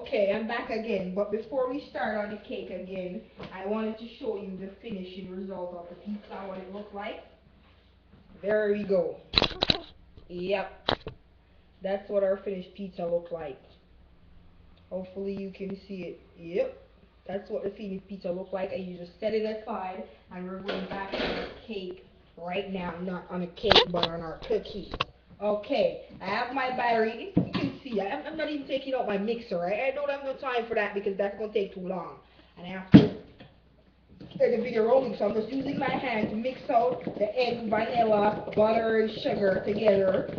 Okay, I'm back again, but before we start on the cake again, I wanted to show you the finishing result of the pizza, what it looked like. There we go. Yep, that's what our finished pizza looked like. Hopefully you can see it. Yep, that's what the finished pizza looked like, and you just set it aside, and we're going back on our cake right now. Not on a cake, but on our cookie. Okay, I have my battery. You can see, I'm not even taking out my mixer. I don't have no time for that because that's going to take too long. And I have to take a bigger rolling, so I'm just using my hand to mix out the egg, vanilla, butter, and sugar together.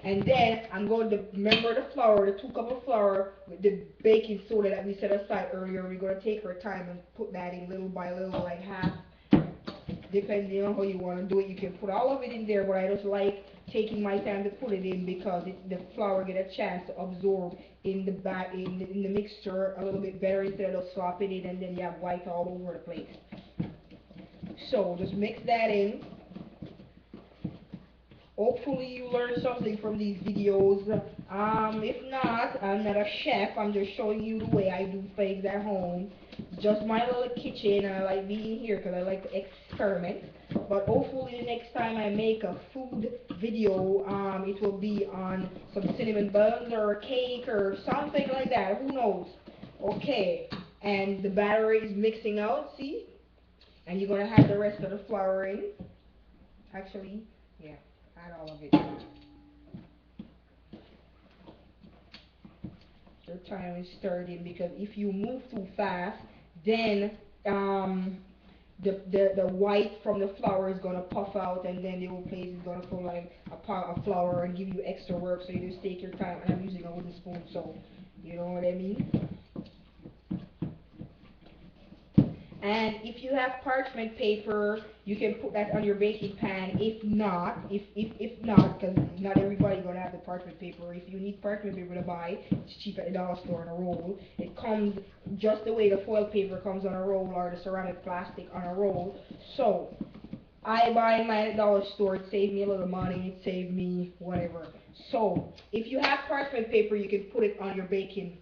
And then I'm going to remember the flour, the 2 cups of flour with the baking soda that we set aside earlier. We're going to take our time and put that in little by little, like half. Depending on how you want to do it, you can put all of it in there, but I just like taking my time to put it in because the flour get a chance to absorb in the back in the mixture a little bit better instead of swapping it and then you have white all over the place. So just mix that in. Hopefully you learn something from these videos. If not, I'm not a chef. I'm just showing you the way I do things at home. Just my little kitchen. I like being here because I like to experiment. But hopefully the next time I make a food video, it will be on some cinnamon buns or a cake or something like that. Who knows? Okay. And the batter is mixing out, see? And you're going to have the rest of the flour in. Actually, yeah. Add all of it. Your time is stirring because if you move too fast, then the white from the flour is gonna puff out, and then the whole place is gonna feel like a pot of flour and give you extra work. So you just take your time. And I'm using a wooden spoon, so you know what I mean. And if you have parchment paper, you can put that on your baking pan. If not, because not everybody gonna have the parchment paper. If you need parchment paper to buy, it's cheap at the dollar store on a roll. It comes just the way the foil paper comes on a roll or the ceramic plastic on a roll. So I buy mine at the dollar store. It saved me a little money. It saved me whatever. So if you have parchment paper, you can put it on your baking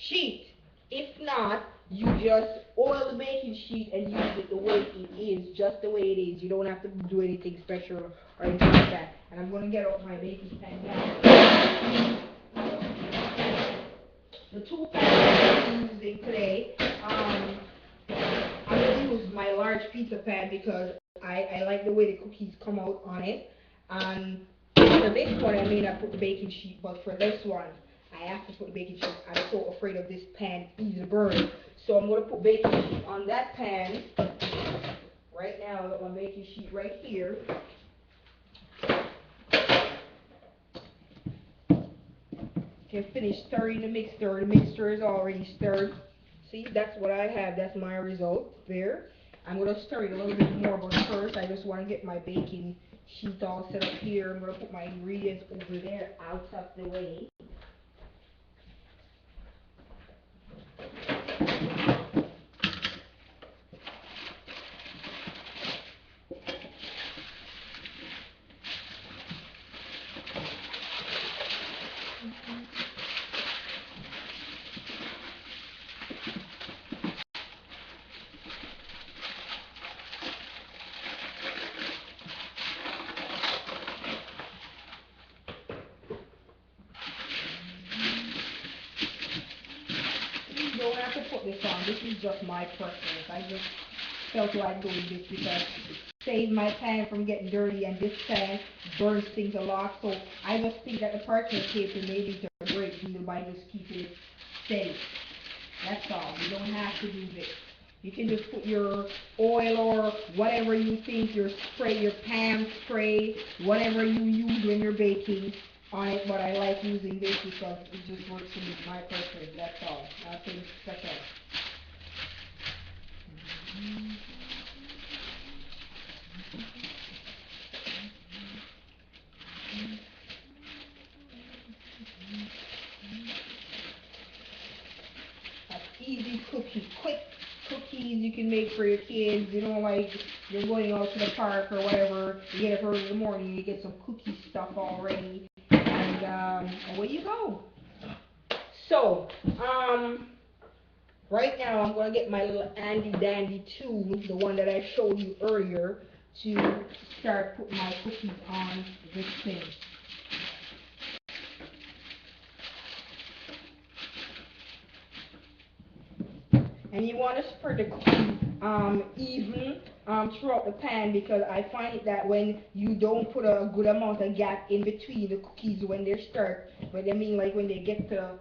sheet. If not, you just oil the baking sheet and use it the way it is, just the way it is. You don't have to do anything special or anything like that. And I'm going to get out my baking pan now. The 2 pans I'm using today, I'm going to use my large pizza pan because I like the way the cookies come out on it. And for this one, I may not put the baking sheet, but for this one, I have to put the baking sheet. I'm so afraid of this pan easily burn. So I'm going to put baking sheet on that pan. Right now, I've got my baking sheet right here. Can finish stirring the mixture. The mixture is already stirred. See, that's what I have. That's my result there. I'm going to stir it a little bit more, but first I just want to get my baking sheet all set up here. I'm going to put my ingredients over there out of the way. You don't have to put this on. This is just my preference. I just felt like doing this because it saves my pan from getting dirty, and this pan burns things a lot. So I just think that the parchment paper made it a great deal by just keeping it steady. That's all. You don't have to do this. You can just put your oil or whatever you think, your spray, your pan spray, whatever you use when you're baking on it. But I like using this because it just works for me, my preference. That's all. Nothing special. Easy cookie, quick cookies you can make for your kids. You know, like you're going out to the park or whatever. You get up early in the morning, you get some cookie stuff already, and away you go. So, right now I'm going to get my little handy dandy tool, the one that I showed you earlier, to start putting my cookies on this thing. And you want to spread the cookies even throughout the pan, because I find it that when you don't put a good amount of gap in between the cookies when they start, but I mean like when they get to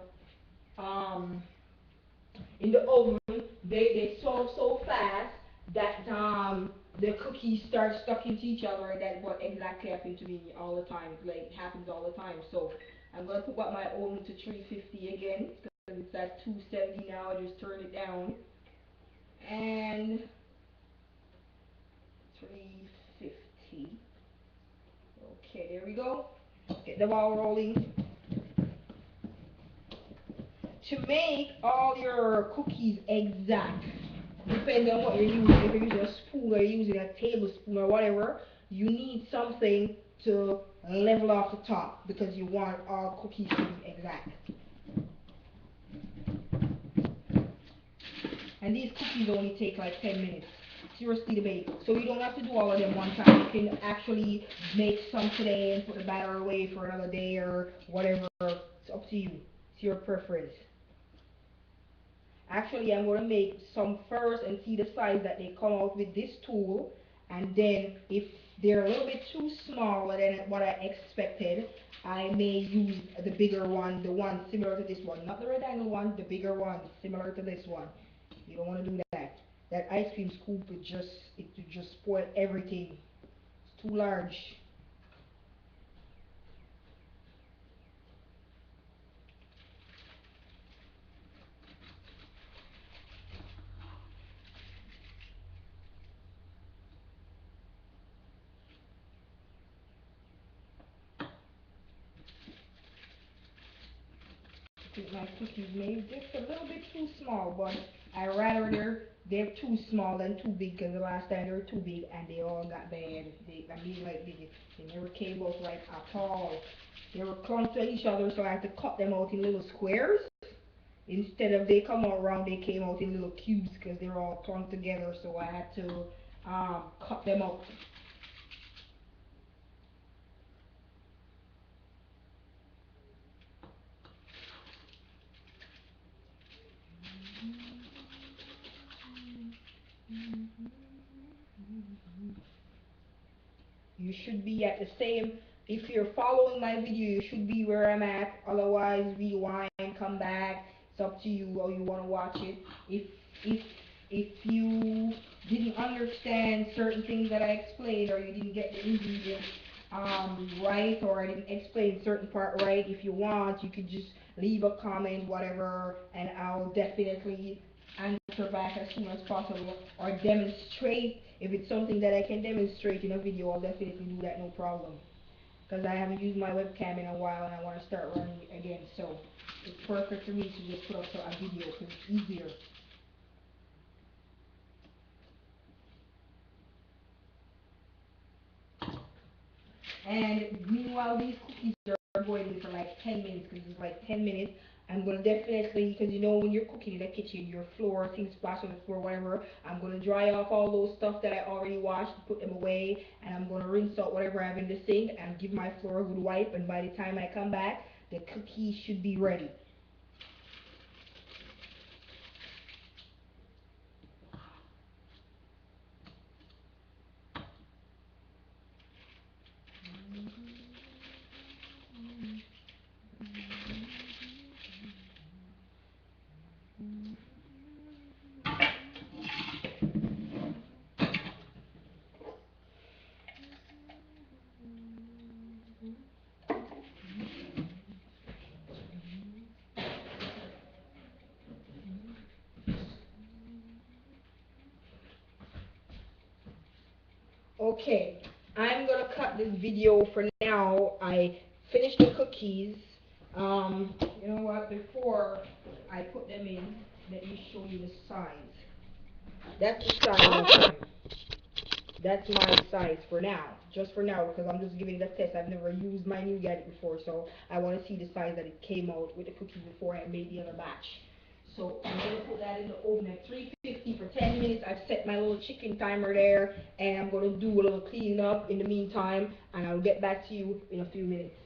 in the oven, they solve so fast that the cookies start stuck into each other, and that's what exactly happened to me all the time. Like happens all the time. So I'm gonna put my oven to 350 again, because it's at 270 now. I just turn it down, and 350. Okay, there we go. Get the ball rolling. To make all your cookies exact, depending on what you're using, if you're using a spoon or you're using a tablespoon or whatever, you need something to level off the top, because you want all cookies to be exact. And these cookies only take like 10 minutes. Seriously to bake. So you don't have to do all of them one time. You can actually make some today and put the batter away for another day or whatever. It's up to you. It's your preference. Actually, I'm going to make some first and see the size that they come out with this tool. And then if they're a little bit too small than what I expected, I may use the bigger one, the one similar to this one. Not the red angle one, the bigger one, similar to this one. You don't want to do that. That ice cream scoop would just spoil everything. It's too large. I think my cookies made just a little bit too small, but I rather they're too small than too big, because the last time they were too big and they all got bad. I mean like they never came out right at all. They were clumped to each other, so I had to cut them out in little squares. Instead of they come out round, they came out in little cubes, because they were all clumped together. So I had to cut them up. You should be at the same, if you're following my video, you should be where I'm at. Otherwise, rewind, come back. It's up to you how you want to watch it. If if you didn't understand certain things that I explained, or you didn't get the ingredients right, or I didn't explain certain part right, if you want, you could just leave a comment, whatever, and I'll definitely answer back as soon as possible, or demonstrate. If it's something that I can demonstrate in a video, I'll definitely do that, no problem. Because I haven't used my webcam in a while and I want to start running it again, so it's perfect for me to just put up a video because it's easier. And meanwhile, these cookies are boiling for like 10 minutes, because it's like 10 minutes. I'm going to definitely, because you know when you're cooking in the kitchen, your floor, things splash on the floor, whatever. I'm going to dry off all those stuff that I already washed, put them away, and I'm going to rinse out whatever I have in the sink and give my floor a good wipe. And by the time I come back, the cookies should be ready. Okay, I'm gonna cut this video for now. I finished the cookies. You know what? Before I put them in, let me show you the size. That's the size of them. That's my size for now, just for now, because I'm just giving it a test. I've never used my new gadget before, so I want to see the size that it came out with the cookies before I made the other batch. So I'm going to put that in the oven at 350 for 10 minutes. I've set my little chicken timer there, and I'm going to do a little cleaning up in the meantime, and I'll get back to you in a few minutes.